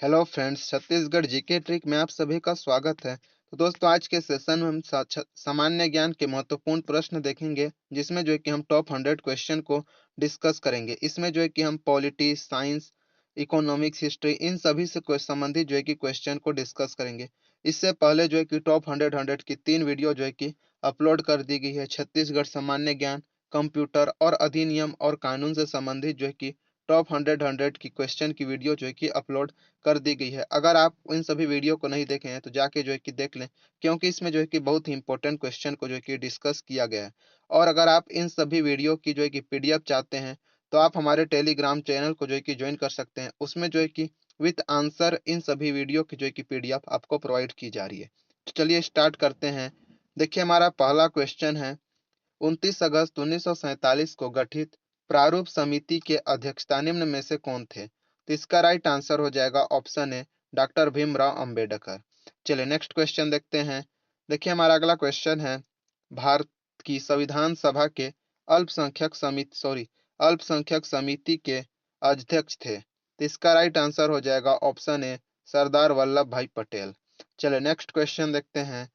Hello friends, Chhattisgarh GK trick में आप सभी का स्वागत है। तो दोस्तों, आज के सेशन में हम सामान्य ज्ञान के महत्वपूर्ण प्रश्न देखेंगे, जिसमें जो है कि हम टॉप 100 क्वेश्चन को डिस्कस करेंगे। इसमें जो है कि हम polity, science, economics, history in सभी से संबंधित जो है कि क्वेश्चन को डिस्कस करेंगे। इससे पहले जो है कि टॉप 100 की 3 वीडियो जो है कि अपलोड कर दी गई है। छत्तीसगढ़ सामान्य ज्ञान, कंप्यूटर और अधिनियम और कानून से संबंधित जो है कि टॉप 100 की क्वेश्चन की वीडियो जो है कि अपलोड कर दी गई है। अगर आप इन सभी वीडियो को नहीं देखे हैं तो जाके जो है कि देख लें, क्योंकि इसमें जो है कि बहुत ही इंपॉर्टेंट क्वेश्चन को जो है कि डिस्कस किया गया है। और अगर आप इन सभी वीडियो की जो है कि पीडीएफ चाहते हैं तो आप हमारे टेलीग्राम चैनल को जो है कि ज्वाइन कर सकते हैं। उसमें जो है कि विथ आंसर इन सभी वीडियो की जो है कि पीडीएफ आपको प्रोवाइड की जा रही है। तो चलिए स्टार्ट करते हैं। देखिए, हमारा पहला क्वेश्चन है, 29 अगस्त 1947 को गठित प्रारूप समिति के अध्यक्षता निम्न में से कौन थे? तो इसका राइट आंसर हो जाएगा option A, doctor Bhimrao Ambedkar. चलिए नेक्स्ट क्वेश्चन देखते हैं। देखिए, हमारा अगला क्वेश्चन है, भारत की संविधान सभा के अल्पसंख्यक समिति के अध्यक्ष थे। तो इसका राइट आंसर हो जाएगा ऑप्शन ए, सरदार वल्लभ भाई पटेल। चलिए नेक्स्ट क्वेश्चन देखते हैं।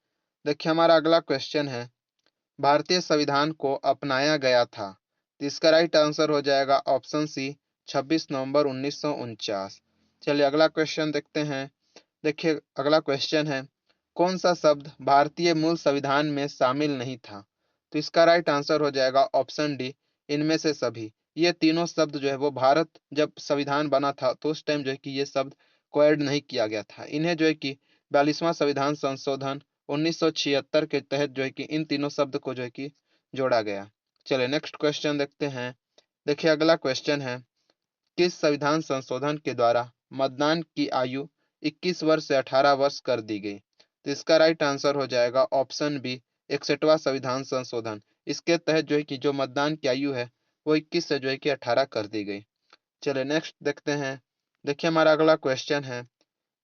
देखिए, हमारा अगला क्वेश्चन है, भारतीय संविधान को अपनाया गया था। तो इसका राइट आंसर हो जाएगा ऑप्शन सी, 26 नवंबर 1949। चलिए अगला क्वेश्चन देखते हैं। देखिए, अगला क्वेश्चन है, कौन सा शब्द भारतीय मूल संविधान में शामिल नहीं था? तो इसका राइट आंसर हो जाएगा ऑप्शन डी, इनमें से सभी। ये तीनों शब्द जो है वो भारत जब संविधान बना था तो उस टाइम जो है कि ये शब्द को ऐड नहीं किया गया था। इन्हें जो है कि 42वां संविधान संशोधन 1976 के तहत जो है कि इन तीनों शब्द को जो है कि जोड़ा गया। चलिए नेक्स्ट क्वेश्चन देखते हैं। देखिए, अगला क्वेश्चन है, किस संविधान संशोधन के द्वारा मतदान की आयु 21 वर्ष से 18 वर्ष कर दी गई? तो इसका राइट आंसर हो जाएगा ऑप्शन बी, 61वां संविधान संशोधन। इसके तहत जो है कि जो मतदान की आयु है वो 21 से जो है कि 18 कर दी गई। चलिए नेक्स्ट देखते हैं। देखिए, हमारा अगला क्वेश्चन है,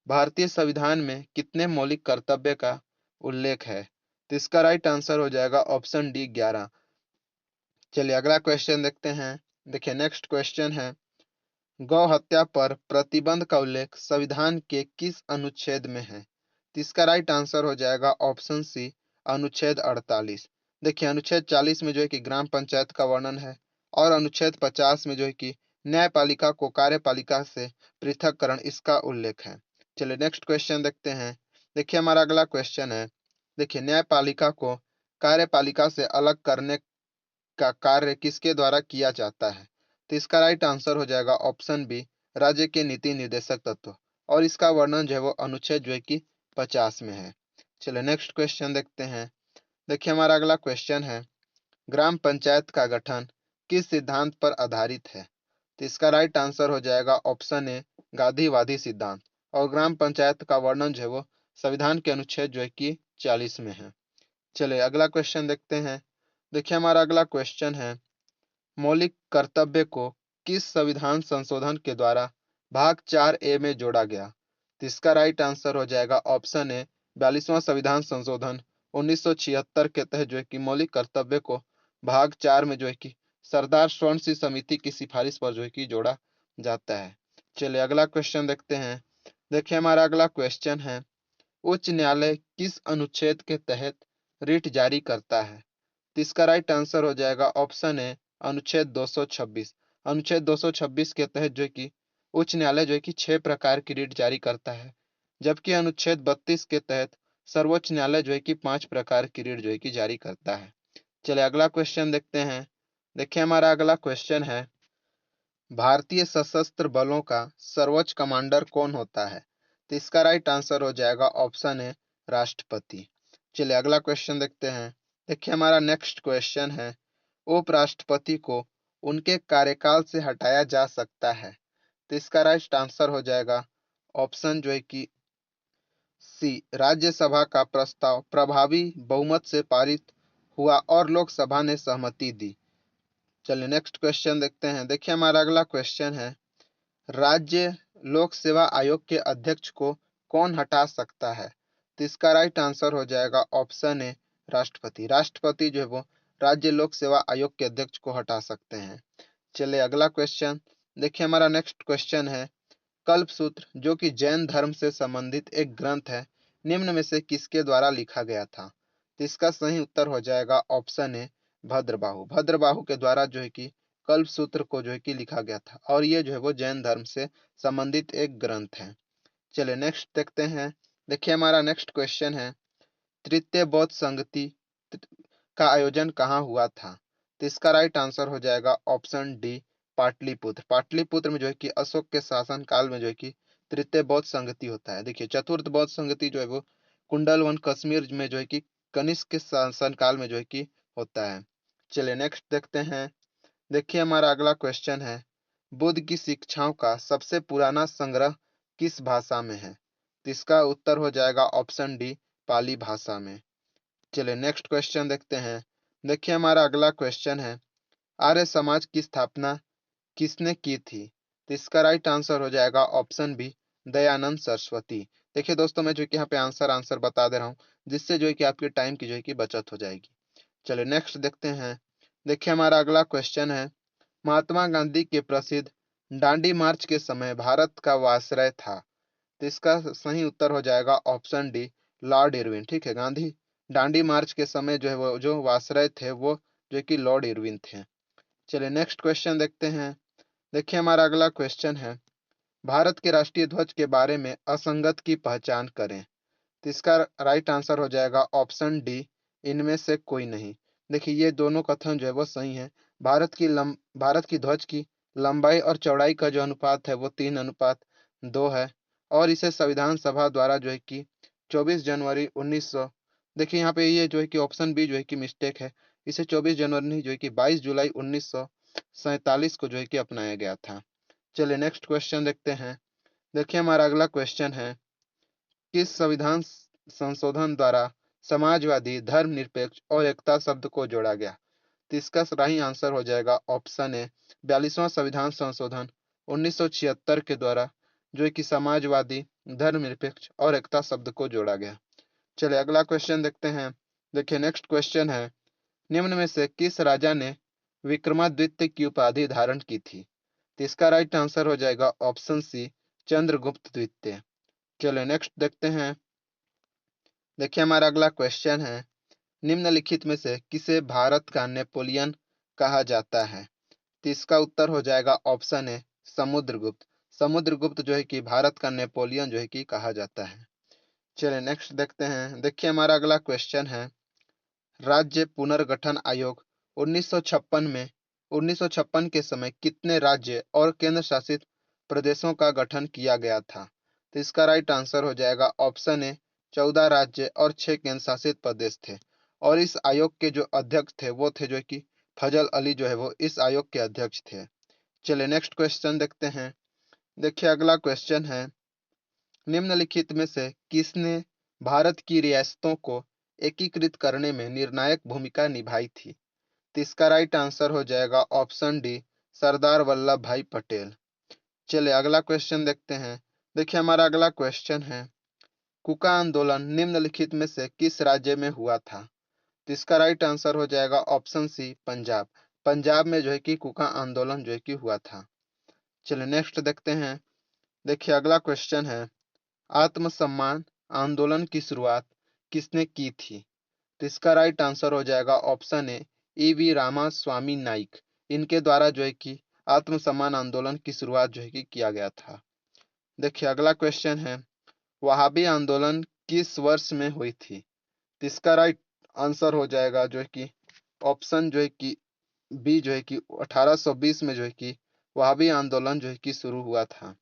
भारतीय संविधान में कितने मौलिक कर्तव्य का उल्लेख है? तो इसका राइट आंसर हो जाएगा ऑप्शन डी, 11। चलिए अगला क्वेश्चन देखते हैं। देखिए, नेक्स्ट क्वेश्चन है, गौ हत्या पर प्रतिबंध का उल्लेख संविधान के किस अनुच्छेद में है? तो इसका राइट आंसर हो जाएगा ऑप्शन सी, अनुच्छेद 48। देखिए, अनुच्छेद 40 में जो है कि ग्राम पंचायत का वर्णन है, और अनुच्छेद 50 में जो है कि न्यायपालिका को कार्यपालिका से पृथककरण इसका उल्लेख है। चलिए नेक्स्ट क्वेश्चन देखते हैं। देखिए, हमारा अगला क्वेश्चन है, देखिए, न्यायपालिका को कार्यपालिका से अलग करने का कार्य किसके द्वारा किया जाता है? तो इसका राइट आंसर हो जाएगा ऑप्शन बी, राज्य के नीति निर्देशक तत्व। और इसका वर्णन जो है वो अनुच्छेद जो है कि 50 में है। चलिए नेक्स्ट क्वेश्चन देखते हैं। देखिए, हमारा अगला क्वेश्चन है, ग्राम पंचायत का गठन किस सिद्धांत पर आधारित है? तो इसका राइट आंसर हो जाएगा ऑप्शन ए, गांधीवादी सिद्धांत। और ग्राम पंचायत का वर्णन जो है वो संविधान के अनुच्छेद जो है कि 40 में है। चलिए अगला क्वेश्चन देखते हैं। देखिए, हमारा अगला क्वेश्चन है, मौलिक कर्तव्य को किस संविधान संशोधन के द्वारा भाग 4 ए में जोड़ा गया? तो इसका राइट आंसर हो जाएगा ऑप्शन ए, 42वां संविधान संशोधन 1976 के तहत जो है कि मौलिक कर्तव्य को भाग 4 में जो है कि सरदार स्वर्ण सिंह समिति की सिफारिश पर जो है कि जोड़ा जाता है। चलिए अगला क्वेश्चन देखते हैं। देखिए, हमारा अगला क्वेश्चन है, उच्च न्यायालय किस अनुच्छेद के तहत रिट जारी करता है? तो इसका राइट आंसर हो जाएगा ऑप्शन ए, अनुच्छेद 226। अनुच्छेद 226 के तहत जो है कि उच्च न्यायालय जो है कि 6 प्रकार की रिट जारी करता है, जबकि अनुच्छेद 32 के तहत सर्वोच्च न्यायालय जो है कि 5 प्रकार की रिट जो है कि जारी करता है। चलिए अगला क्वेश्चन देखते हैं। देखिए, हमारा अगला क्वेश्चन है, भारतीय सशस्त्र बलों का सर्वोच्च कमांडर कौन होता है? तो इसका राइट आंसर हो जाएगा ऑप्शन ए, राष्ट्रपति। चलिए अगला क्वेश्चन देखते हैं। देखिए, हमारा नेक्स्ट क्वेश्चन है, उपराष्ट्रपति को उनके कार्यकाल से हटाया जा सकता है? तो इसका राइट आंसर हो जाएगा ऑप्शन जो है कि सी, राज्यसभा का प्रस्ताव प्रभावी बहुमत से पारित हुआ और लोकसभा ने सहमति दी। चलिए नेक्स्ट क्वेश्चन देखते हैं। देखिए, हमारा अगला क्वेश्चन है, राज्य लोक सेवा आयोग के अध्यक्ष को कौन हटा सकता है? तो इसका राइट आंसर हो जाएगा ऑप्शन ए, राष्ट्रपति। राष्ट्रपति जो है वो राज्य लोक सेवा आयोग के अध्यक्ष को हटा सकते हैं। चलिए अगला क्वेश्चन। देखिए, हमारा नेक्स्ट क्वेश्चन है, कल्पसूत्र जो कि जैन धर्म से संबंधित एक ग्रंथ है, निम्न में से किसके द्वारा लिखा गया था? तो इसका सही उत्तर हो जाएगा ऑप्शन ए भद्रबाहु। भद्रबाहु के द्वारा जो है कि कल्पसूत्र को जो है कि लिखा गया था और ये जो है वो जैन धर्म से संबंधित एक ग्रंथ है। चलिए नेक्स्ट देखते हैं। देखिए हमारा नेक्स्ट क्वेश्चन है, तृतीय बौद्ध संगति का आयोजन कहाँ हुआ था? तो इसका राइट आंसर हो जाएगा ऑप्शन डी पाटलिपुत्र। पाटलिपुत्र में जो है कि अशोक के शासन काल में जो है कि तृतीय बौद्ध संगति होता है। देखिए चतुर्थ बौद्ध संगति जो है वो कुंडलवन कश्मीर में जो है कि कनिष्क के शासन काल में जो है कि होता है। चलिए नेक्स्ट देखते हैं। देखिए हमारा अगला क्वेश्चन है, बुद्ध की शिक्षाओं का सबसे पुराना संग्रह किस भाषा में है? तो इसका उत्तर हो जाएगा ऑप्शन डी पाली भाषा में। चलिए नेक्स्ट क्वेश्चन देखते हैं। देखिए हमारा अगला क्वेश्चन है, आर्य समाज की स्थापना किसने की थी? तो इसका राइट आंसर हो जाएगा ऑप्शन बी दयानंद सरस्वती। देखिए दोस्तों मैं जो कि यहाँ पे आंसर बता दे रहा हूँ, जिससे जो है कि आपके टाइम की जो है कि बचत हो जाएगी। चलिए नेक्स्ट देखते हैं। देखिए हमारा अगला क्वेश्चन है, महात्मा गांधी के प्रसिद्ध दांडी मार्च के समय भारत का वायसराय था? तो इसका सही उत्तर हो जाएगा ऑप्शन डी लॉर्ड इरविन। ठीक है, गांधी दांडी मार्च के समय जो है वो जो वायसराय थे वो जो कि लॉर्ड इरविन थे। चलिए नेक्स्ट क्वेश्चन देखते हैं। देखिए हमारा अगला क्वेश्चन है, भारत के राष्ट्रीय ध्वज के बारे में असंगत की पहचान करें। तो इसका राइट आंसर हो जाएगा ऑप्शन डी इनमें से कोई नहीं। देखिए ये दोनों कथन जो है वो सही है। भारत की ध्वज की लंबाई और चौड़ाई का जो अनुपात है वो 3:2 है और इसे संविधान सभा द्वारा जो है कि 24 जनवरी 1900, देखिए यहाँ पे ये जो है कि ऑप्शन बी जो है कि मिस्टेक है, इसे 24 जनवरी नहीं जो है कि 22 जुलाई 1947 को जो है कि अपनाया गया था। चलिए नेक्स्ट क्वेश्चन देखते हैं। देखिए हमारा अगला क्वेश्चन है, किस संविधान संशोधन द्वारा समाजवादी धर्मनिरपेक्ष और एकता शब्द को जोड़ा गया? तो इसका सही आंसर हो जाएगा ऑप्शन ए 42वां संविधान संशोधन 1976 के द्वारा जो है कि समाजवादी धर्मनिरपेक्ष और एकता शब्द को जोड़ा गया। चलिए अगला क्वेश्चन देखते हैं। देखिए नेक्स्ट क्वेश्चन है, निम्न में से किस राजा ने विक्रमादित्य की उपाधि धारण की थी? तो इसका राइट आंसर हो जाएगा ऑप्शन सी चंद्रगुप्त द्वितीय। चलिए नेक्स्ट देखते हैं। देखिए हमारा अगला क्वेश्चन है, निम्नलिखित में से किसे भारत का नेपोलियन कहा जाता है? तो इसका उत्तर हो जाएगा ऑप्शन ए समुद्रगुप्त। समुद्रगुप्त जो है कि भारत का नेपोलियन जो है कि कहा जाता है। चलिए नेक्स्ट देखते हैं। देखिए हमारा अगला क्वेश्चन है, राज्य पुनर्गठन आयोग 1956 में 1956 के समय कितने राज्य और केंद्र शासित प्रदेशों का गठन किया गया था? तो इसका राइट आंसर हो जाएगा ऑप्शन ए 14 राज्य और 6 केंद्र शासित प्रदेश थे और इस आयोग के जो अध्यक्ष थे वो थे जो कि फजल अली जो है वो इस आयोग के अध्यक्ष थे। चलिए नेक्स्ट क्वेश्चन देखते हैं। देखिए अगला क्वेश्चन है, निम्नलिखित में से किसने भारत की रियासतों को एकीकृत करने में निर्णायक भूमिका निभाई थी? तो इसका राइट आंसर हो जाएगा ऑप्शन डी सरदार वल्लभ भाई पटेल। चलिए अगला क्वेश्चन देखते हैं। देखिए हमारा अगला क्वेश्चन है, कुका आंदोलन निम्नलिखित में से किस राज्य में हुआ था? तो इसका राइट आंसर हो जाएगा ऑप्शन सी पंजाब। पंजाब में जो है कि कुका आंदोलन जो है कि हुआ था। चलिए नेक्स्ट देखते हैं। देखिए अगला क्वेश्चन है, आत्मसम्मान आंदोलन की शुरुआत किसने की थी? तो इसका राइट आंसर हो जाएगा ऑप्शन ए ईवी रामा स्वामी नाइक। इनके द्वारा जो है कि आत्मसम्मान आंदोलन की शुरुआत जो है कि किया गया था। देखिए अगला क्वेश्चन है, वहाबी आंदोलन किस वर्ष में हुई थी? तो इसका राइट आंसर हो जाएगा जो है कि ऑप्शन जो है कि बी जो है कि 1820 में जो है कि वहाबी आंदोलन जो है कि शुरू हुआ था।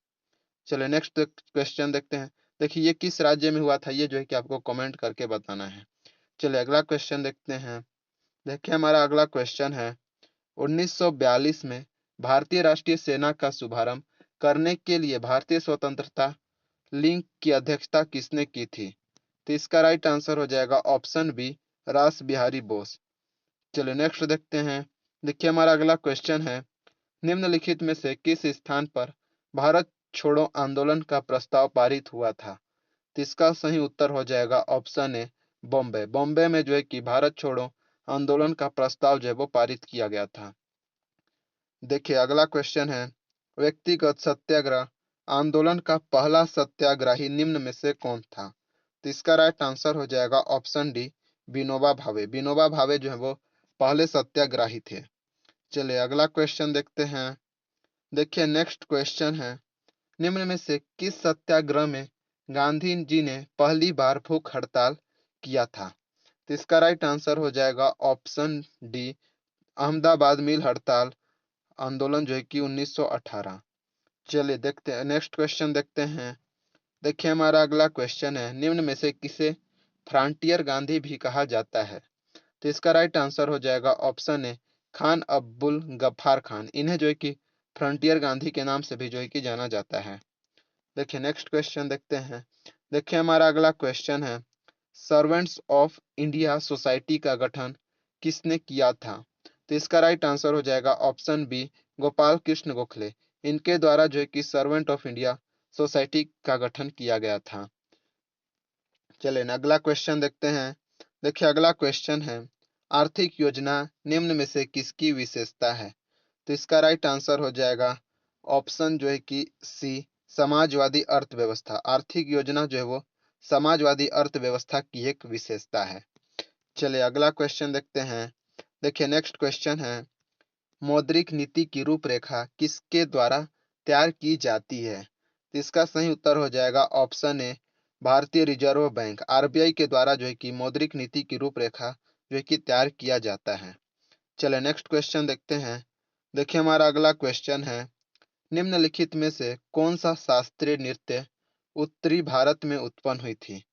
चलिए नेक्स्ट क्वेश्चन देखते हैं। देखिए ये किस राज्य में हुआ था ये जो है कि आपको कमेंट करके बताना है। चलिए अगला क्वेश्चन देखते हैं। देखिए हमारा अगला क्वेश्चन है, 1942 में भारतीय राष्ट्रीय सेना का शुभारंभ करने के लिए भारतीय स्वतंत्रता लीग की अध्यक्षता किसने की थी? तो इसका राइट आंसर हो जाएगा ऑप्शन बी रास बिहारी बोस। चलिए नेक्स्ट देखते हैं। देखिए हमारा अगला क्वेश्चन है, निम्नलिखित में से किस स्थान पर भारत छोड़ो आंदोलन का प्रस्ताव पारित हुआ था? तो इसका सही उत्तर हो जाएगा ऑप्शन ए बॉम्बे। बॉम्बे में जो है कि भारत छोड़ो आंदोलन का प्रस्ताव जो है वो पारित किया गया था। देखिए अगला क्वेश्चन है, व्यक्तिगत सत्याग्रह आंदोलन का पहला सत्याग्रही निम्न में से कौन था? तो इसका राइट आंसर हो जाएगा ऑप्शन डी, विनोबा भावे। विनोबा भावे जो है वो पहले सत्याग्रही थे। चलिए अगला क्वेश्चन देखते हैं। देखिए नेक्स्ट क्वेश्चन है, निम्न में से किस सत्याग्रह में गांधी जी ने पहली बार भूख हड़ताल किया था? तो इसका राइट आंसर हो जाएगा ऑप्शन डी, अहमदाबाद मिल हड़ताल आंदोलन जो है कि 1918। चलिए देखते हैं नेक्स्ट क्वेश्चन देखते हैं। देखिए हमारा अगला क्वेश्चन है, निम्न में से किसे फ्रंटियर गांधी भी कहा जाता है? तो इसका राइट आंसर हो जाएगा ऑप्शन ए, खान अब्दुल गफ्फार खान। इन्हें जो है कि फ्रंटियर गांधी के नाम से भी जो है कि जाना जाता है। देखिए नेक्स्ट क्वेश्चन देखते हैं। देखिए हमारा अगला क्वेश्चन है, सर्वेंट्स ऑफ इंडिया सोसाइटी का गठन किसने किया था? तो इसका राइट आंसर हो जाएगा ऑप्शन बी, गोपाल कृष्ण गोखले। इनके द्वारा जो है कि सर्वेंट ऑफ इंडिया सोसाइटी का गठन किया गया था। चलिए अगला क्वेश्चन देखते हैं। देखिए अगला क्वेश्चन है, आर्थिक योजना निम्न में से किसकी विशेषता है? तो इसका राइट आंसर हो जाएगा ऑप्शन जो है कि सी, समाजवादी अर्थव्यवस्था। आर्थिक योजना जो है वो समाजवादी अर्थव्यवस्था की एक विशेषता है। चलिए अगला क्वेश्चन देखते हैं। देखिए नेक्स्ट क्वेश्चन है, मौद्रिक नीति की रूपरेखा किसके द्वारा तैयार की जाती है? तो इसका सही उत्तर हो जाएगा ऑप्शन ए, भारतीय रिजर्व बैंक आरबीआई के द्वारा जो है कि मौद्रिक नीति की रूपरेखा जो है कि तैयार किया जाता है। चलिए नेक्स्ट क्वेश्चन देखते हैं। देखिए हमारा अगला क्वेश्चन है, निम्नलिखित में से कौन सा शास्त्रीय नृत्य उत्तरी भारत में उत्पन्न हुई थी?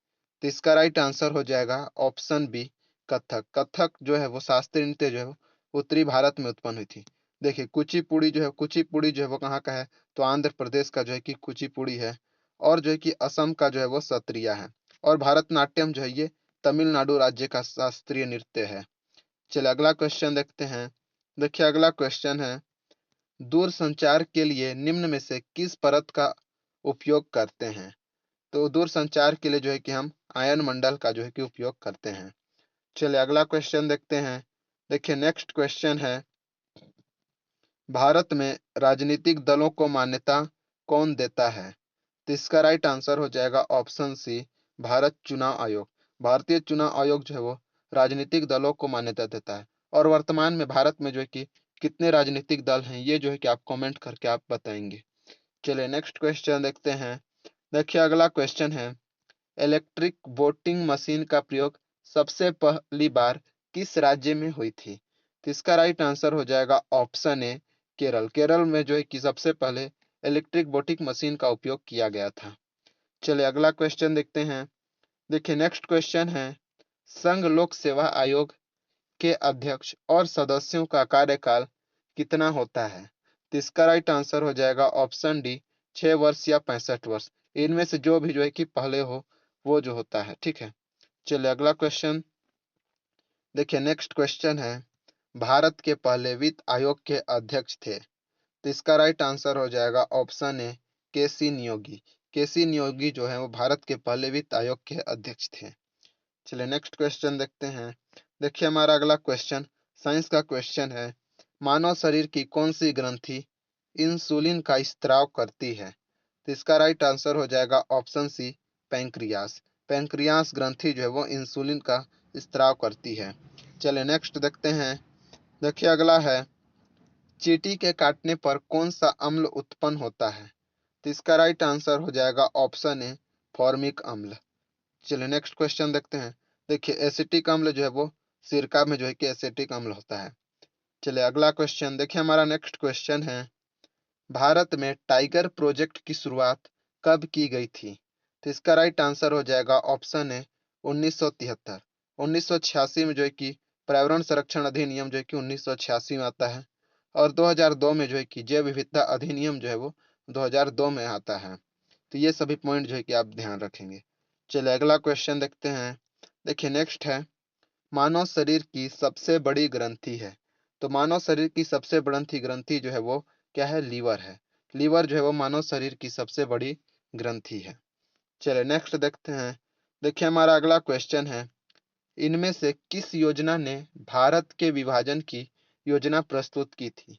तो इसका राइट आंसर हो जाएगा ऑप्शन बी, कथक। कथक जो है वो शास्त्रीय नृत्य जो है वो उत्तरी भारत में उत्पन्न हुई थी। देखिए कुचिपुड़ी जो है वो कहाँ का है? तो आंध्र प्रदेश का जो है कि कुचिपुड़ी है। और जो है कि असम का जो है वो सत्रिया है। और भारतनाट्यम जो है ये तमिलनाडु राज्य का शास्त्रीय नृत्य है। चलिए अगला क्वेश्चन देखते हैं। देखिए अगला क्वेश्चन है, दूरसंचार के लिए निम्न में से किस परत का उपयोग करते हैं? तो दूरसंचार के लिए जो है कि हम आयन मंडल का जो है कि उपयोग करते हैं। चलिए अगला क्वेश्चन देखते हैं। देखिए नेक्स्ट क्वेश्चन है, भारत में राजनीतिक दलों को मान्यता कौन देता है? तो इसका राइट आंसर हो जाएगा ऑप्शन सी, भारत चुनाव आयोग। भारतीय चुनाव आयोग जो है वो राजनीतिक दलों को मान्यता देता है। और वर्तमान में भारत में जो है कि कितने राजनीतिक दल हैं ये जो है कि आप कमेंट करके आप बताएंगे। चलिए नेक्स्ट क्वेश्चन देखते हैं। देखिए अगला क्वेश्चन है, इलेक्ट्रिक वोटिंग मशीन का प्रयोग सबसे पहली बार किस राज्य में हुई थी? तो इसका राइट आंसर हो जाएगा ऑप्शन ए, केरल। केरल में जो है कि सबसे पहले इलेक्ट्रिक वोटिंग मशीन का उपयोग किया गया था। चलिए अगला क्वेश्चन देखते हैं। देखिए नेक्स्ट क्वेश्चन है, संघ लोक सेवा आयोग के अध्यक्ष और सदस्यों का कार्यकाल कितना होता है? तो इसका राइट आंसर हो जाएगा ऑप्शन डी, 6 वर्ष या 65 वर्ष। इनमें से जो भी जो है कि पहले हो वो जो होता है। ठीक है। चलिए अगला क्वेश्चन देखिए नेक्स्ट क्वेश्चन है, भारत के पहले वित्त आयोग के अध्यक्ष थे? तो इसका राइट आंसर हो जाएगा ऑप्शन ए, केसी नियोगी। केसी नियोगी जो है वो भारत के पहले वित्त आयोग के अध्यक्ष थे। चलिए नेक्स्ट क्वेश्चन देखते हैं। देखिए हमारा अगला क्वेश्चन साइंस का क्वेश्चन है, मानव शरीर की कौन सी ग्रंथि इंसुलिन का स्त्राव करती है? तो इसका राइट आंसर हो जाएगा ऑप्शन सी, पैंक्रियास। पैंक्रियास ग्रंथि जो है वो इंसुलिन का स्त्राव करती है। चलिए नेक्स्ट देखते हैं। देखिए अगला है, चींटी के काटने पर कौन सा अम्ल उत्पन्न होता है? तो इसका राइट आंसर हो जाएगा ऑप्शन ए, फॉर्मिक अम्ल। चलिए नेक्स्ट क्वेश्चन देखते हैं। देखिए एसिटिक अम्ल जो है वो सिरका में जो है कि एसिटिक अम्ल होता है। चलिए अगला क्वेश्चन देखिए हमारा नेक्स्ट क्वेश्चन है, भारत में टाइगर प्रोजेक्ट की शुरुआत कब की गई थी? तो इसका राइट आंसर हो जाएगा ऑप्शन है 1973। 1986 में जो है कि पर्यावरण संरक्षण अधिनियम जो है कि 1986 में आता है। और 2002 में जो है कि जैव विविधता अधिनियम जो है वो 2002 में आता है। तो ये सभी पॉइंट जो है कि आप ध्यान रखेंगे। चलिए अगला क्वेश्चन देखते हैं। देखिए नेक्स्ट है, मानव शरीर की सबसे बड़ी ग्रंथि है। तो मानव शरीर की सबसे बड़ी ग्रंथि जो है वो क्या है? लीवर है। लीवर जो है वो मानव शरीर की सबसे बड़ी ग्रंथि है। चलिए नेक्स्ट देखते हैं। देखिए हमारा अगला क्वेश्चन है, इनमें से किस योजना ने भारत के विभाजन की योजना प्रस्तुत की थी?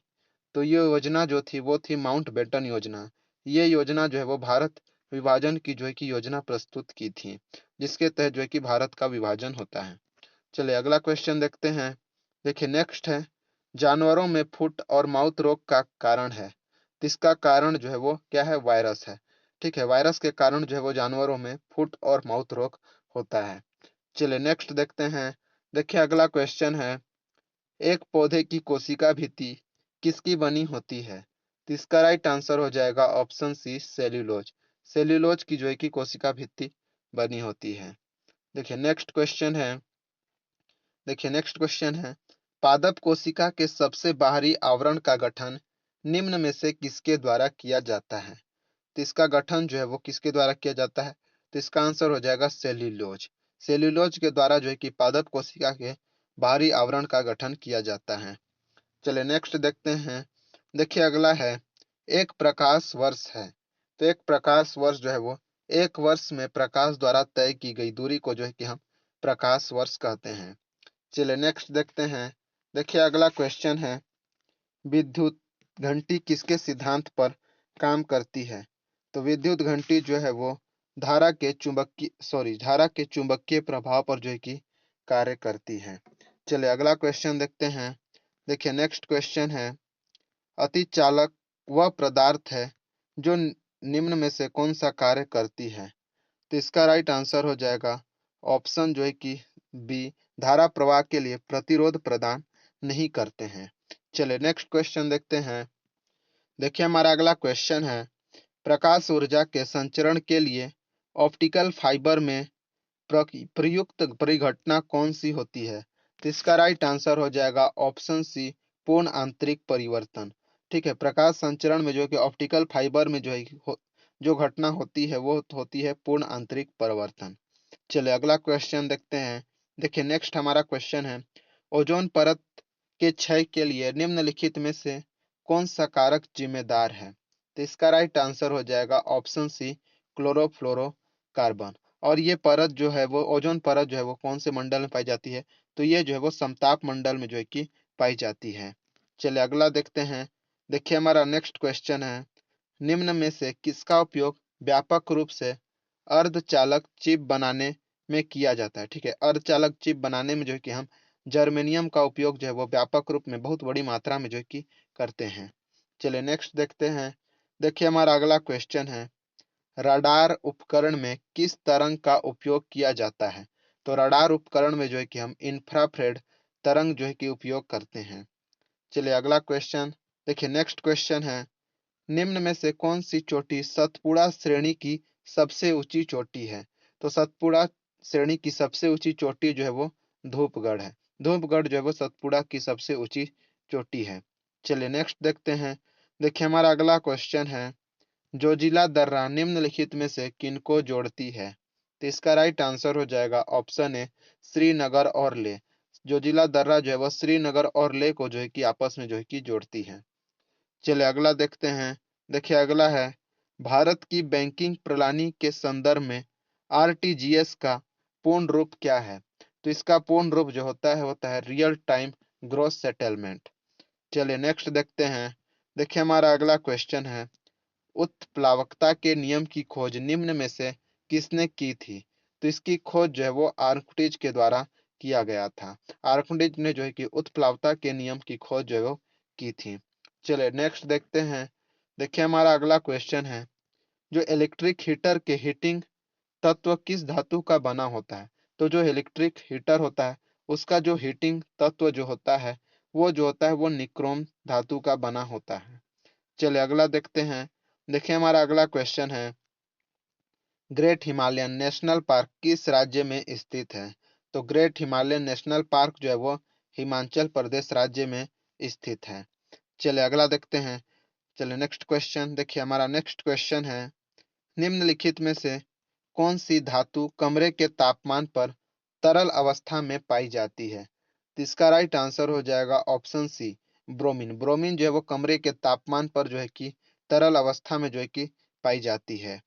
तो ये योजना जो थी वो थी माउंटबेटन योजना। ये योजना जो है वो भारत विभाजन की जो है कि योजना प्रस्तुत की थी, जिसके तहत जो है कि भारत का विभाजन होता है। चलिए अगला क्वेश्चन देखते हैं। देखिए नेक्स्ट है, जानवरों में फुट और माउथ रोग का कारण है। तो इसका कारण जो है वो क्या है? वायरस है। ठीक है, वायरस के कारण जो है वो जानवरों में फुट और माउथ रोग होता है। चलिए नेक्स्ट देखते हैं। देखिए अगला क्वेश्चन है, एक पौधे की कोशिका भित्ति किसकी बनी होती है? तो इसका राइट आंसर हो जाएगा ऑप्शन सी, सेल्यूलोज। सेल्यूलोज की जो है कि कोशिका भित्ति बनी होती है। देखिए नेक्स्ट क्वेश्चन है। पादप कोशिका के सबसे बाहरी आवरण का गठन निम्न में से किसके द्वारा किया जाता है? तो इसका गठन जो है वो किसके द्वारा किया जाता है? तो इसका आंसर हो जाएगा सेल्यूलोज। सेल्यूलोज के द्वारा जो है कि पादप कोशिका के बाहरी आवरण का गठन किया जाता है। चलिए नेक्स्ट देखते हैं। देखिए अगला है, एक प्रकाश वर्ष है। तो एक प्रकाश वर्ष जो है वो एक वर्ष में प्रकाश द्वारा तय की गई दूरी को जो है कि हम प्रकाश वर्ष कहते हैं। चलिए नेक्स्ट देखते हैं। देखिए अगला क्वेश्चन है, विद्युत घंटी किसके सिद्धांत पर काम करती है? तो विद्युत घंटी जो है वो धारा के चुंबकीय प्रभाव पर जो है कि कार्य करती है। चलिए अगला क्वेश्चन देखते हैं। देखिए नेक्स्ट क्वेश्चन है, अतिचालक वह पदार्थ है जो निम्न में से कौन सा कार्य करती है? तो इसका राइट आंसर हो जाएगा ऑप्शन जो है कि बी, धारा प्रवाह के लिए प्रतिरोध प्रदान नहीं करते हैं। चलिए नेक्स्ट क्वेश्चन देखते हैं। देखिए हमारा अगला क्वेश्चन है, प्रकाश ऊर्जा के संचरण के लिए ऑप्टिकल फाइबर में प्रयुक्त परिघटना कौन सी होती है? तो इसका राइट आंसर हो जाएगा ऑप्शन सी, पूर्ण आंतरिक परिवर्तन। ठीक है, प्रकाश संचरण में जो कि ऑप्टिकल फाइबर में जो है जो घटना होती है वो होती है पूर्ण आंतरिक परिवर्तन। चलिए अगला क्वेश्चन देखते हैं। देखिए नेक्स्ट हमारा क्वेश्चन है, ओजोन परत के क्षय के लिए निम्नलिखित में से कौन सा कारक जिम्मेदार है? तो इसका राइट आंसर हो जाएगा ऑप्शन सी, क्लोरोफ्लोरोकार्बन। और ये परत जो है वो ओजोन परत जो है वो कौन से मंडल में पाई जाती है? तो ये जो है वो समताप मंडल में जो है कि पाई जाती है। चलिए अगला देखते हैं। देखिए हमारा नेक्स्ट क्वेश्चन है, निम्न में से किसका उपयोग व्यापक रूप से अर्धचालक चिप बनाने में किया जाता है? ठीक है, अर्धचालक चिप बनाने में जो है कि हम जर्मेनियम का उपयोग जो है वो व्यापक रूप में बहुत बड़ी मात्रा में जो है कि करते हैं। चलिए नेक्स्ट देखते हैं। देखिए हमारा अगला क्वेश्चन है, रडार उपकरण में किस तरंग का उपयोग किया जाता है? तो रडार उपकरण में जो है कि हम इंफ्रारेड तरंग जो है कि उपयोग करते हैं। चलिए अगला क्वेश्चन। देखिए नेक्स्ट क्वेश्चन है, निम्न में से कौन सी चोटी सतपुड़ा श्रेणी की सबसे ऊंची चोटी है? तो सतपुड़ा श्रेणी की सबसे ऊंची चोटी जो है वो धूपगढ़ है। धूपगढ़ जो है वो सतपुड़ा की सबसे ऊंची चोटी है। चलिए नेक्स्ट देखते हैं। देखिए हमारा अगला क्वेश्चन है, जोजिला दर्रा निम्नलिखित में से किनको जोड़ती है? तो इसका राइट आंसर हो जाएगा ऑप्शन ए, श्रीनगर और लेह। जोजिला दर्रा जो है वो श्रीनगर और लेह को जो है कि आपस में जो है कि जोड़ती है। चलिए अगला देखते हैं। देखिए अगला है, भारत की बैंकिंग प्रणाली के संदर्भ में आरटीजीएस का पूर्ण रूप क्या है? तो इसका पूर्ण रूप जो होता है रियल टाइम ग्रॉस सेटलमेंट। चलिए नेक्स्ट देखते हैं। देखिए हमारा अगला क्वेश्चन है, उत्प्लावकता के नियम की खोज निम्न में से किसने की थी? तो इसकी खोज जो है वो आर्कटूज के द्वारा किया गया था। आर्कटूज ने जो है कि उत्प्लावकता के नियम की खोज जो है वो की थी। चलिए नेक्स्ट देखते हैं। देखिए हमारा अगला क्वेश्चन है, जो इलेक्ट्रिक हीटर के हीटिंग तत्व किस धातु का बना होता है? तो जो इलेक्ट्रिक हीटर होता है उसका जो हीटिंग तत्व जो होता है वो निक्रोम धातु का बना होता है। चलिए अगला देखते हैं। देखिए हमारा अगला क्वेश्चन है, ग्रेट हिमालयन नेशनल पार्क किस राज्य में स्थित है? तो ग्रेट हिमालयन नेशनल पार्क जो है वो हिमाचल प्रदेश राज्य में स्थित है। चलिए अगला देखते हैं। चलिए नेक्स्ट क्वेश्चन। देखिए हमारा नेक्स्ट क्वेश्चन है, निम्नलिखित में से कौन सी धातु कमरे के तापमान पर तरल अवस्था में पाई जाती है? तो इसका राइट आंसर हो जाएगा ऑप्शन सी, ब्रोमीन। ब्रोमीन जो है वो कमरे के तापमान पर जो है कि तरल अवस्था में जो है कि पाई जाती है।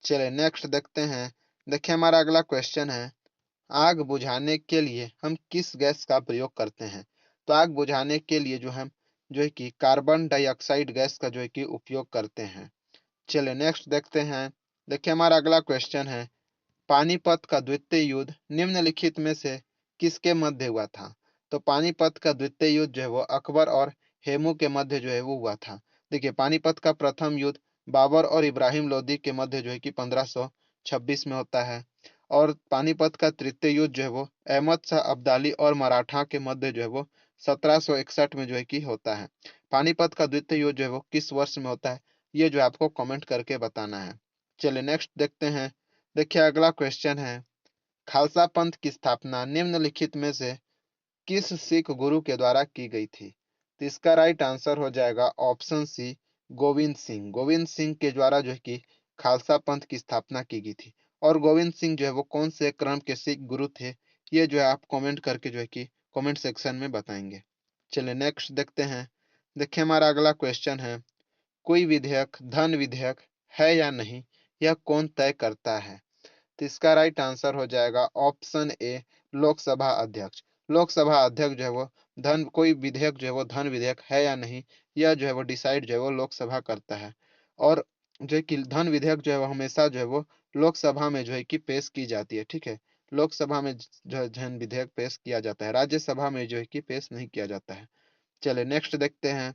चलिए नेक्स्ट देखते हैं। देखिए हमारा अगला क्वेश्चन है, आग बुझाने के लिए हम किस गैस का प्रयोग करते हैं? तो आग बुझाने के लिए जो हम जो है कि कार्बन डाइऑक्साइड गैस का जो है कि उपयोग करते हैं। चलिए नेक्स्ट देखते हैं। देखिए हमारा अगला क्वेश्चन है, पानीपत का द्वितीय युद्ध निम्नलिखित में से किसके मध्य हुआ था? तो पानीपत का द्वितीय युद्ध जो है वो अकबर और हेमू के मध्य जो है वो हुआ था। देखिए पानीपत का प्रथम युद्ध बाबर और इब्राहिम लोदी के मध्य जो है कि 1526 में होता है। और पानीपत का तृतीय युद्ध जो है वो अहमद शाह अब्दाली और मराठा के मध्य जो है वो 1761 में जो है कि होता है। पानीपत का द्वितीय युद्ध जो है वो किस वर्ष में होता है, ये जो है आपको कमेंट करके बताना है। चलिए नेक्स्ट देखते हैं। देखिए अगला क्वेश्चन है, खालसा पंथ की स्थापना निम्नलिखित में से किस सिख गुरु के द्वारा की गई थी? तो इसका राइट आंसर हो जाएगा ऑप्शन सी, गोविंद सिंह। गोविंद सिंह के द्वारा जो है कि खालसा पंथ की स्थापना की गई थी। और गोविंद सिंह जो है वो कौन से क्रम के सिख गुरु थे, ये जो है आप कमेंट करके जो है कि कमेंट सेक्शन में बताएंगे। चलिए नेक्स्ट देखते हैं। देखिए हमारा अगला क्वेश्चन है, कोई विधेयक धन विधेयक है या नहीं, यह कौन तय करता है? तो इसका राइट आंसर हो जाएगा ऑप्शन ए, लोकसभा अध्यक्ष। लोकसभा अध्यक्ष जो है वो धन कोई विधेयक जो है वो धन विधेयक है या नहीं, यह जो है वो डिसाइड जो है वो लोकसभा करता है। और जो है कि धन विधेयक जो है वो हमेशा जो है वो लोकसभा में जो है कि पेश की जाती है, ठीक है। लोकसभा में जो है धन विधेयक पेश किया जाता है, राज्यसभा में जो है कि पेश नहीं किया जाता है। चलिए नेक्स्ट देखते हैं।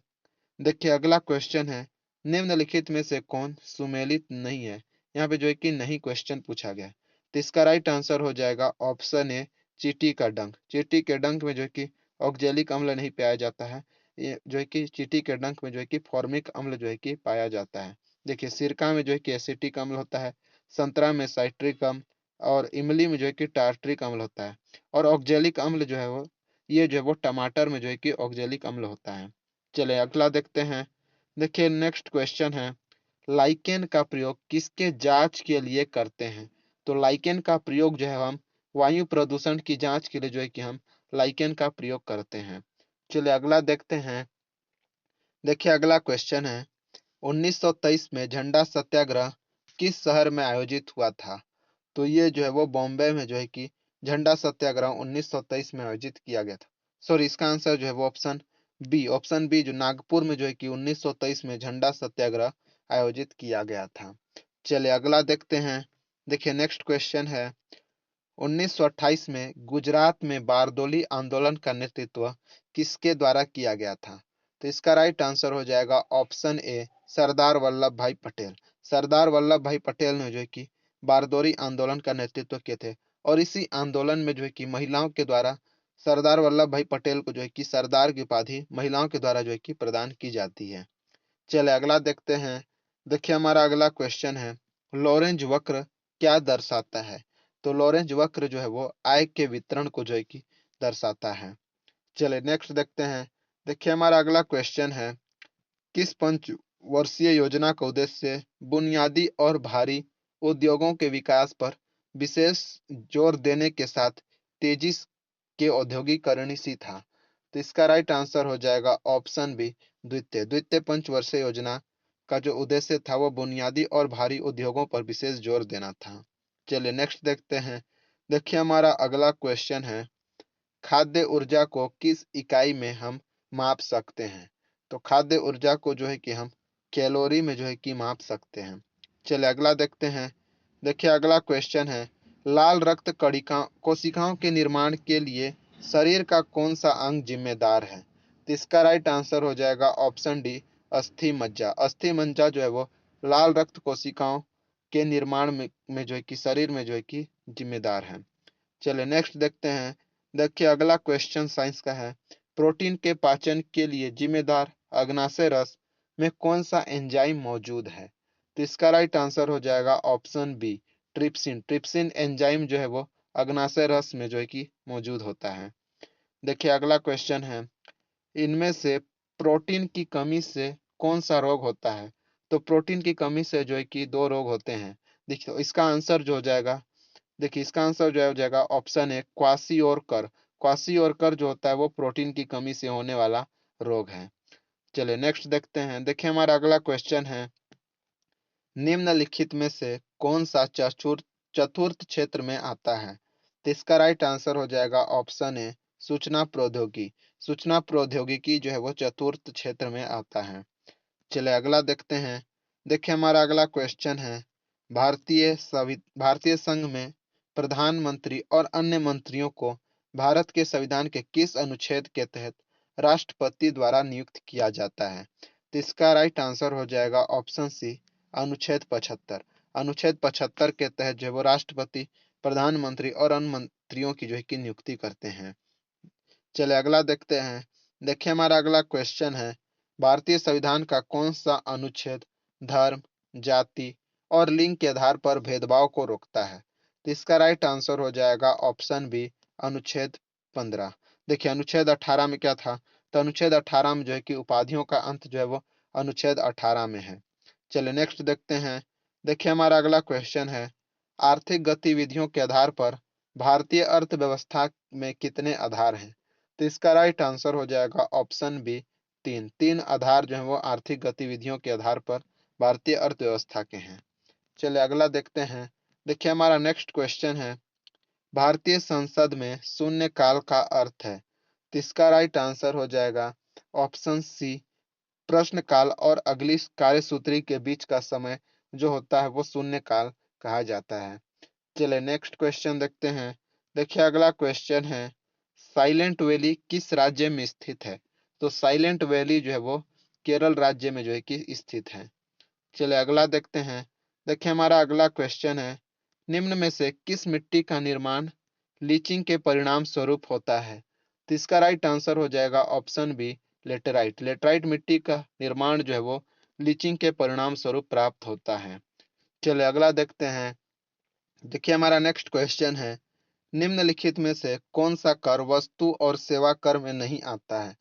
देखिए अगला क्वेश्चन है, निम्नलिखित में से कौन सुमेलित नहीं है? यहाँ पे जो है कि नहीं क्वेश्चन पूछा गया है। तो इसका राइट आंसर हो जाएगा ऑप्शन ए, चींटी का डंक। चींटी के डंक में जो है कि ऑक्जेलिक अम्ल नहीं पाया जाता है। ये जो है कि चींटी के डंक में जो है कि फॉर्मिक अम्ल जो है कि पाया जाता है। देखिए सिरका में जो है कि एसिटिक अम्ल होता है, संतरा में साइट्रिक अम्ल, और इमली में जो है कि टार्ट्रिक अम्ल होता है। और ऑक्जेलिक अम्ल जो है वो ये जो है वो टमाटर में जो है कि ऑक्जेलिक अम्ल होता है। चलिए अगला देखते हैं। देखिए नेक्स्ट क्वेश्चन है, लाइकेन का प्रयोग किसके जांच के लिए करते हैं? तो लाइकेन का प्रयोग जो है हम वायु प्रदूषण की जांच के लिए जो है कि हम लाइकेन का प्रयोग करते हैं। चलिए अगला देखते हैं। देखिए अगला क्वेश्चन है, 1923 में झंडा सत्याग्रह किस शहर में आयोजित हुआ था? तो ये जो है वो बॉम्बे में जो है कि झंडा सत्याग्रह 1923 में आयोजित किया गया था। सॉरी, इसका आंसर जो है वो ऑप्शन बी जो नागपुर में जो है कि 1923 में झंडा सत्याग्रह आयोजित किया गया था। चलिए अगला देखते हैं। देखिए नेक्स्ट क्वेश्चन है, 1928 में गुजरात में बारदोली आंदोलन का नेतृत्व किसके द्वारा किया गया था? तो इसका राइट आंसर हो जाएगा ऑप्शन ए, सरदार वल्लभ भाई पटेल। सरदार वल्लभ भाई पटेल ने जो है कि बारदोली आंदोलन का नेतृत्व किए थे। और इसी आंदोलन में जो है कि महिलाओं के द्वारा सरदार वल्लभ भाई पटेल को जो है कि सरदार की उपाधि महिलाओं के द्वारा जो है कि प्रदान की जाती है। चलिए अगला देखते हैं। देखिए हमारा अगला क्वेश्चन है, लॉरेंज वक्र क्या दर्शाता है? तो लॉरेंज वक्र जो है वो आय के वितरण को जो है कि दर्शाता है। चलिए नेक्स्ट देखते हैं। देखिए हमारा अगला क्वेश्चन है, किस पंचवर्षीय योजना का उद्देश्य बुनियादी और भारी उद्योगों के विकास पर विशेष जोर देने के साथ तेजी के औद्योगिकरण सी था? तो इसका राइट आंसर हो जाएगा ऑप्शन बी, द्वितीय पंचवर्षीय योजना का जो उद्देश्य था वो बुनियादी और भारी उद्योगों पर विशेष जोर देना था। चलिए नेक्स्ट देखते हैं। देखिए हमारा अगला क्वेश्चन है, खाद्य ऊर्जा को किस इकाई में हम माप सकते हैं? तो खाद्य ऊर्जा को जो है कि हम कैलोरी में जो है कि माप सकते हैं। चलिए अगला देखते हैं। देखिए अगला क्वेश्चन है, लाल रक्त कणिका कोशिकाओं के निर्माण के लिए शरीर का कौन सा अंग जिम्मेदार है? तो इसका राइट आंसर हो जाएगा ऑप्शन डी, अस्थि मज्जा। अस्थि मज्जा जो है वो लाल रक्त कोशिकाओं के निर्माण में जो है कि शरीर में जो है कि जिम्मेदार है। चलिए नेक्स्ट देखते हैं। देखिए अगला क्वेश्चन साइंस का है, प्रोटीन के पाचन के लिए जिम्मेदार अग्नाशय रस में कौन सा एंजाइम मौजूद है? तो इसका राइट आंसर हो जाएगा option B, trypsin. Trypsin enzyme जो है वो अग्नाशय रस में जो है कि मौजूद होता है। देखिए अगला क्वेश्चन है, इनमें से प्रोटीन की कमी से कौन सा रोग होता है? तो प्रोटीन की कमी से जो है कि दो रोग होते हैं। देखिए इसका आंसर जो हो जाएगा, देखिए इसका आंसर जो हो जाएगा ऑप्शन है क्वासियोरकर। क्वासियोरकर जो होता है वो प्रोटीन की कमी से होने वाला रोग है। चलिए नेक्स्ट देखते हैं। देखिए हमारा अगला क्वेश्चन है, निम्नलिखित में से कौन सा चतुर्थ क्षेत्र में आता है? तो इसका राइट आंसर हो जाएगा ऑप्शन ए, सूचना प्रौद्योगिकी। सूचना प्रौद्योगिकी जो है वो चतुर्थ क्षेत्र में आता है। चलिए अगला देखते हैं। देखिए हमारा अगला क्वेश्चन है, भारतीय संघ में प्रधानमंत्री और अन्य मंत्रियों को भारत के संविधान के किस अनुच्छेद के तहत राष्ट्रपति द्वारा नियुक्त किया जाता है? तो इसका राइट आंसर हो जाएगा ऑप्शन सी, अनुच्छेद 75। अनुच्छेद 75 के तहत जो है वो राष्ट्रपति प्रधानमंत्री और अन्य मंत्रियों की जो है कि नियुक्ति करते हैं। चलिए अगला देखते हैं। देखिए हमारा अगला क्वेश्चन है, भारतीय संविधान का कौन सा अनुच्छेद धर्म, जाति और लिंग के आधार पर भेदभाव को रोकता है? तो इसका राइट आंसर हो जाएगा ऑप्शन बी, अनुच्छेद 15। देखिए अनुच्छेद 18 में क्या था? तो अनुच्छेद 18 में जो है कि उपाधियों का अंत जो है वो अनुच्छेद 18 में है। चलिए नेक्स्ट देखते हैं। देखिए हमारा अगला क्वेश्चन है, आर्थिक गतिविधियों के आधार पर भारतीय अर्थव्यवस्था में कितने आधार हैं? तो इसका राइट आंसर हो जाएगा ऑप्शन बी, तीन। तीन आधार जो है वो आर्थिक गतिविधियों के आधार पर भारतीय अर्थव्यवस्था के हैं। चलिए अगला देखते हैं। देखिए हमारा नेक्स्ट क्वेश्चन है, भारतीय संसद में शून्य काल का अर्थ है? तो इसका राइट आंसर हो जाएगा ऑप्शन सी, प्रश्न काल और अगली कार्यसूत्री के बीच का समय जो होता है वो शून्य काल कहा जाता है। चलिए नेक्स्ट क्वेश्चन देखते हैं। देखिए अगला क्वेश्चन है, साइलेंट वैली किस राज्य में स्थित है? तो साइलेंट वैली जो है वो केरल राज्य में जो है कि स्थित है। चलिए अगला देखते हैं। देखिए हमारा अगला क्वेश्चन है, निम्न में से किस मिट्टी का निर्माण लीचिंग के परिणाम स्वरूप होता है? तो इसका राइट आंसर हो जाएगा ऑप्शन बी, लेटेराइट। लेटेराइट मिट्टी का निर्माण जो है वो लीचिंग के परिणाम स्वरूप प्राप्त होता है। चलिए अगला देखते हैं। देखिए हमारा नेक्स्ट क्वेश्चन है, निम्नलिखित में से कौन सा कर वस्तु और सेवा कर में नहीं आता है?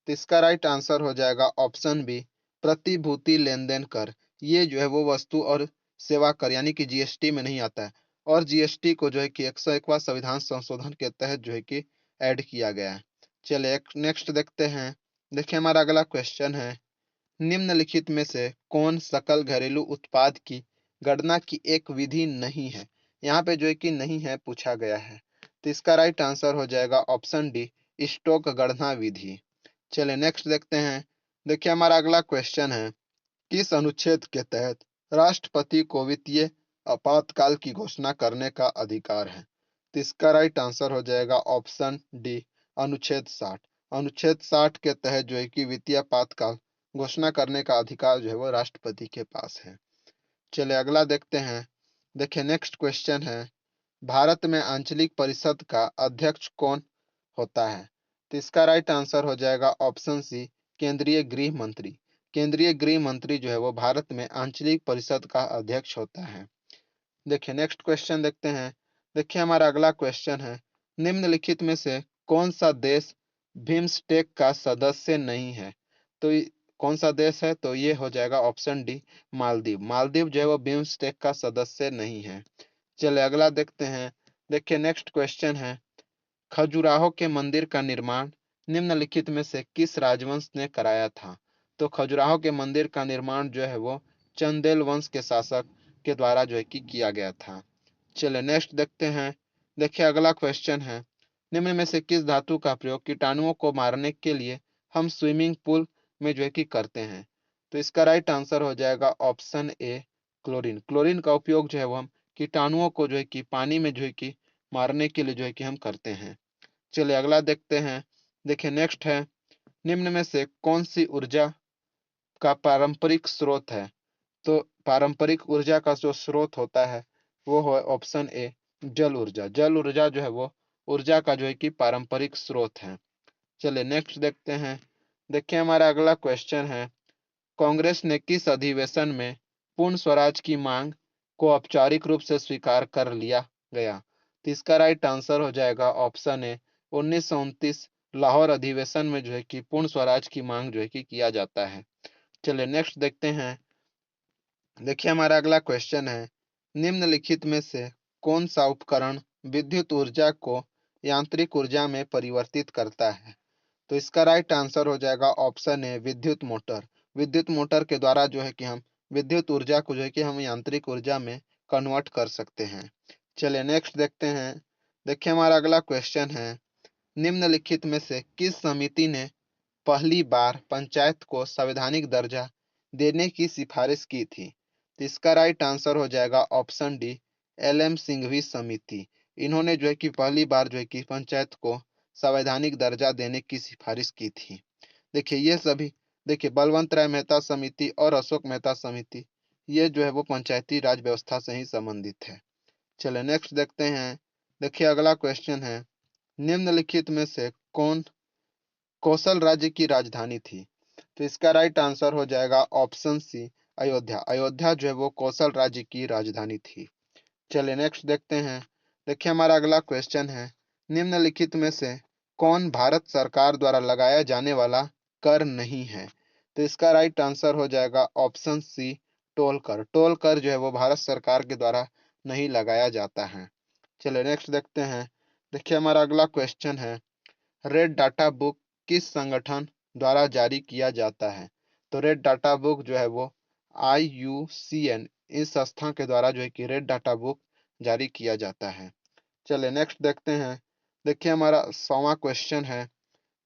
तो इसका राइट आंसर हो जाएगा ऑप्शन बी, प्रतिभूति लेन देन कर। ये जो है वो वस्तु और सेवा कर यानी कि जीएसटी में नहीं आता है, और जीएसटी को जो है कि 101वां संविधान संशोधन के तहत जो है कि ऐड किया गया है। चलिए नेक्स्ट देखते हैं। देखिए हमारा अगला क्वेश्चन है, निम्नलिखित में से कौन सकल घरेलू उत्पाद की गणना की एक विधि नहीं है? यहाँ पे जो है कि नहीं है पूछा गया है, तो इसका राइट आंसर हो जाएगा ऑप्शन डी, स्टॉक गणना विधि। चलिए नेक्स्ट देखते हैं। देखिए हमारा अगला क्वेश्चन है, किस अनुच्छेद के तहत राष्ट्रपति को वित्तीय आपातकाल की घोषणा करने का अधिकार है? तो इसका राइट आंसर हो जाएगा ऑप्शन डी, अनुच्छेद 60। अनुच्छेद 60 के तहत जो है कि वित्तीय आपातकाल घोषणा करने का अधिकार जो है वो राष्ट्रपति के पास है। चलिए अगला देखते हैं। देखिए नेक्स्ट क्वेश्चन है, भारत में आंचलिक परिषद का अध्यक्ष कौन होता है? तो इसका राइट आंसर हो जाएगा ऑप्शन सी, केंद्रीय गृह मंत्री। केंद्रीय गृह मंत्री जो है वो भारत में आंचलिक परिषद का अध्यक्ष होता है। देखिए नेक्स्ट क्वेश्चन देखते हैं। देखिए हमारा अगला क्वेश्चन है, निम्नलिखित में से कौन सा देश बिम्स्टेक का सदस्य नहीं है? तो कौन सा देश है? तो ये हो जाएगा ऑप्शन डी, मालदीव। मालदीव जो है वो बिम्स्टेक का सदस्य नहीं है। चलिए अगला देखते हैं। देखिए नेक्स्ट क्वेश्चन है, खजुराहो के मंदिर का निर्माण निम्नलिखित में से किस राजवंश ने कराया था? तो खजुराहो के मंदिर का निर्माण जो है वो चंदेल वंश के शासक के द्वारा जो है कि किया गया था। चलिए नेक्स्ट देखते हैं। देखिए अगला क्वेश्चन है, निम्न में से किस धातु का प्रयोग कीटाणुओं को मारने के लिए हम स्विमिंग पूल में जो है कि करते हैं? तो इसका राइट आंसर हो जाएगा ऑप्शन ए, क्लोरीन। क्लोरीन का उपयोग जो है वो हम कीटाणुओं को जो है कि पानी में जो है कि मारने के लिए जो है कि हम करते हैं। चलिए अगला देखते हैं। देखिए नेक्स्ट है, निम्न में से कौन सी ऊर्जा का पारंपरिक स्रोत है? तो पारंपरिक ऊर्जा का जो स्रोत होता है वो है ऑप्शन ए, जल ऊर्जा। जल ऊर्जा जो है वो ऊर्जा का जो है कि पारंपरिक स्रोत है। चलिए नेक्स्ट देखते हैं। देखिए हमारा अगला क्वेश्चन है, कांग्रेस ने किस अधिवेशन में पूर्ण स्वराज की मांग को औपचारिक रूप से स्वीकार कर लिया गया? तो इसका राइट आंसर हो जाएगा ऑप्शन ए, 1929 लाहौर अधिवेशन में जो है कि पूर्ण स्वराज की मांग जो है कि किया जाता है। चलिए नेक्स्ट देखते हैं। देखिए हमारा अगला क्वेश्चन है, निम्नलिखित में से कौन सा उपकरण विद्युत ऊर्जा को यांत्रिक ऊर्जा में परिवर्तित करता है? तो इसका राइट आंसर हो जाएगा ऑप्शन है, विद्युत मोटर। विद्युत मोटर के द्वारा जो है कि हम विद्युत ऊर्जा को जो है कि हम यांत्रिक ऊर्जा में कन्वर्ट कर सकते हैं। चलिए नेक्स्ट देखते हैं। देखिए हमारा अगला क्वेश्चन है, निम्नलिखित में से किस समिति ने पहली बार पंचायत को संवैधानिक दर्जा देने की सिफारिश की थी? तो इसका राइट आंसर हो जाएगा ऑप्शन डी, एल.एम. सिंघवी समिति। इन्होंने जो है कि पहली बार जो है कि पंचायत को संवैधानिक दर्जा देने की सिफारिश की थी। देखिए ये सभी, देखिए बलवंत राय मेहता समिति और अशोक मेहता समिति, ये जो है वो पंचायती राज व्यवस्था से ही संबंधित है। चलिए नेक्स्ट देखते हैं। देखिए अगला क्वेश्चन है, निम्नलिखित में से कौन कौशल राज्य की राजधानी थी? तो इसका राइट आंसर हो जाएगा ऑप्शन सी, अयोध्या। अयोध्या जो है वो कौशल राज्य की राजधानी थी। चलिए नेक्स्ट देखते हैं। देखिए हमारा अगला क्वेश्चन है, निम्नलिखित में से कौन भारत सरकार द्वारा लगाया जाने वाला कर नहीं है? तो इसका राइट आंसर हो जाएगा ऑप्शन सी, टोल कर। टोल कर जो है वो भारत सरकार के द्वारा नहीं लगाया जाता है। चलिए नेक्स्ट देखते हैं। देखिए हमारा अगला क्वेश्चन है, रेड डाटा बुक किस संगठन द्वारा जारी किया जाता है? तो रेड डाटा बुक जो है वो IUCN, इस संस्था के द्वारा जो है कि रेड डाटा बुक जारी किया जाता है। चलिए नेक्स्ट देखते हैं। देखिए हमारा 100वां क्वेश्चन है,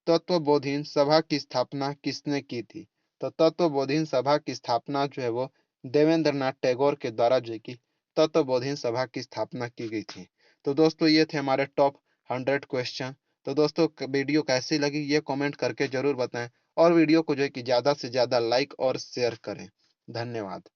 तत्वबोधिनी सभा की स्थापना किसने की थी? तो तत्वबोधिनी सभा की स्थापना जो है वो देवेंद्र नाथ टैगोर के द्वारा जो है कि तत्वबोधिनी सभा की स्थापना की गई थी। तो दोस्तों ये थे हमारे टॉप 100 क्वेश्चन। तो दोस्तों वीडियो कैसी लगी ये कमेंट करके जरूर बताएं, और वीडियो को जो है कि ज़्यादा से ज़्यादा लाइक और शेयर करें। धन्यवाद।